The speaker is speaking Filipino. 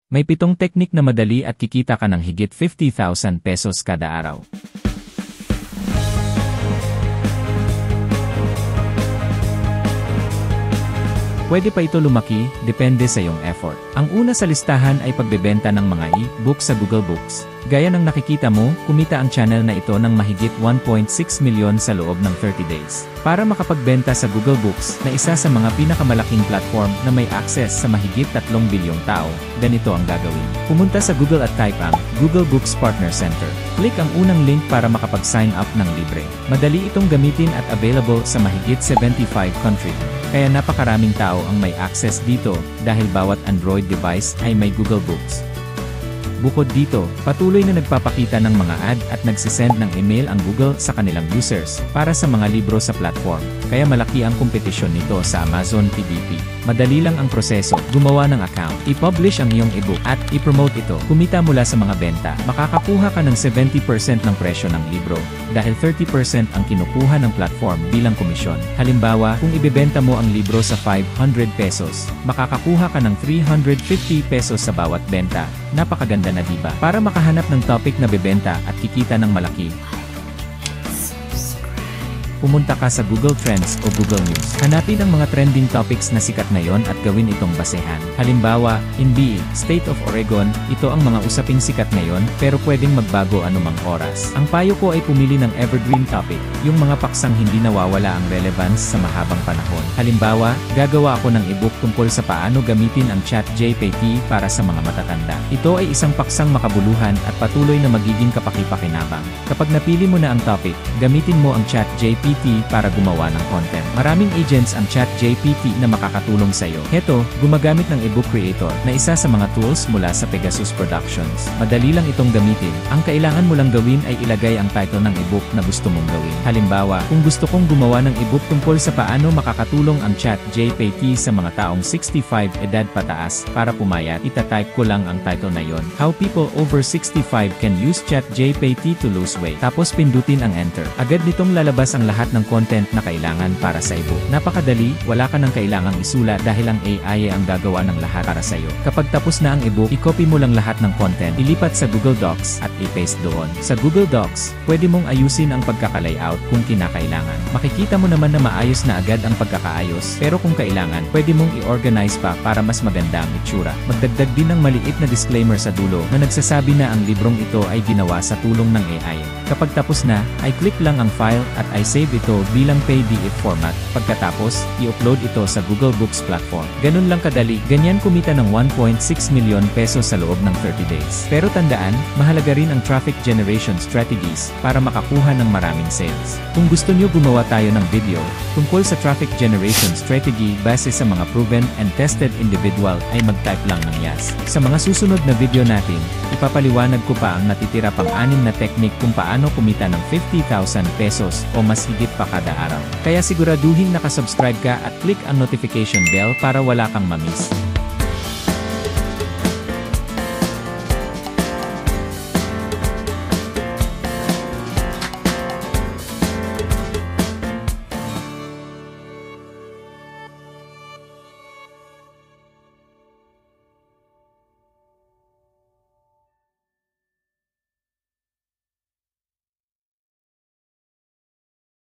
May 7 teknik na madali at kikita ka ng higit 50,000 pesos kada araw. Pwede pa ito lumaki, depende sa iyong effort. Ang una sa listahan ay pagbebenta ng mga e-books sa Google Books. Gaya ng nakikita mo, kumita ang channel na ito ng mahigit 1.6 milyon sa loob ng 30 days. Para makapagbenta sa Google Books, na isa sa mga pinakamalaking platform na may access sa mahigit 3 bilyong tao, ganito ang gagawin. Pumunta sa Google at type ang Google Books Partner Center. Click ang unang link para makapag-sign up ng libre. Madali itong gamitin at available sa mahigit 75 country. Kaya napakaraming tao ang may access dito dahil bawat Android device ay may Google Books. Bukod dito, patuloy na nagpapakita ng mga ad at nagsisend ng email ang Google sa kanilang users para sa mga libro sa platform, kaya malaki ang kompetisyon nito sa Amazon PDP. Madali lang ang proseso, gumawa ng account, i-publish ang iyong ebook at i-promote ito. Kumita mula sa mga benta, makakakuha ka ng 70% ng presyo ng libro, dahil 30% ang kinukuha ng platform bilang komisyon. Halimbawa, kung ibebenta mo ang libro sa 500 pesos, makakakuha ka ng 350 pesos sa bawat benta. Napakaganda na diba? Para makahanap ng topic na bebenta at kikita ng malaki, pumunta ka sa Google Trends o Google News. Hanapin ang mga trending topics na sikat ngayon at gawin itong basehan. Halimbawa, NBA, State of Oregon, ito ang mga usaping sikat ngayon pero pwedeng magbago anumang oras. Ang payo ko ay pumili ng evergreen topic, yung mga paksang hindi nawawala ang relevance sa mahabang panahon. Halimbawa, gagawa ako ng ebook tungkol sa paano gamitin ang ChatGPT para sa mga matatanda. Ito ay isang paksang makabuluhan at patuloy na magiging kapaki-pakinabang. Kapag napili mo na ang topic, gamitin mo ang ChatGPT para gumawa ng content. Maraming agents ang ChatGPT na makakatulong sa iyo. Heto, gumagamit ng ebook creator na isa sa mga tools mula sa Pegasus Productions. Madali lang itong gamitin. Ang kailangan mo lang gawin ay ilagay ang title ng ebook na gusto mong gawin. Halimbawa, kung gusto kong gumawa ng ebook tungkol sa paano makakatulong ang ChatGPT sa mga taong 65 edad pataas para pumayat, itatype ko lang ang title na yon. How people over 65 can use ChatGPT to lose weight. Tapos pindutin ang enter. Agad nitong lalabas ang lahat ng content na kailangan para sa ebook. Napakadali, wala ka nang kailangang isulat dahil ang AI ay ang gagawa ng lahat para sa iyo. Kapag tapos na ang ebook, i-copy mo lang lahat ng content, ilipat sa Google Docs at i-paste doon. Sa Google Docs, pwede mong ayusin ang pagkaka-layout kung kinakailangan. Makikita mo naman na maayos na agad ang pagkakaayos, pero kung kailangan, pwede mong i-organize pa para mas maganda ang itsura. Magdagdag din ng maliit na disclaimer sa dulo na nagsasabi na ang librong ito ay ginawa sa tulong ng AI. Kapag tapos na, ay click lang ang file at i-save ito bilang PDF format. Pagkatapos, i-upload ito sa Google Books platform. Ganun lang kadali, ganyan kumita ng 1.6 milyon pesos sa loob ng 30 days. Pero tandaan, mahalaga rin ang traffic generation strategies para makakuha ng maraming sales. Kung gusto nyo gumawa tayo ng video tungkol sa traffic generation strategy base sa mga proven and tested individual ay mag-type lang ng yes. Sa mga susunod na video natin, ipapaliwanag ko pa ang natitira pang 6 na technique kung paano kumita ng 50,000 pesos o mas higit pa kada araw. Kaya siguraduhin nakasubscribe ka at click ang notification bell para wala kang mamiss.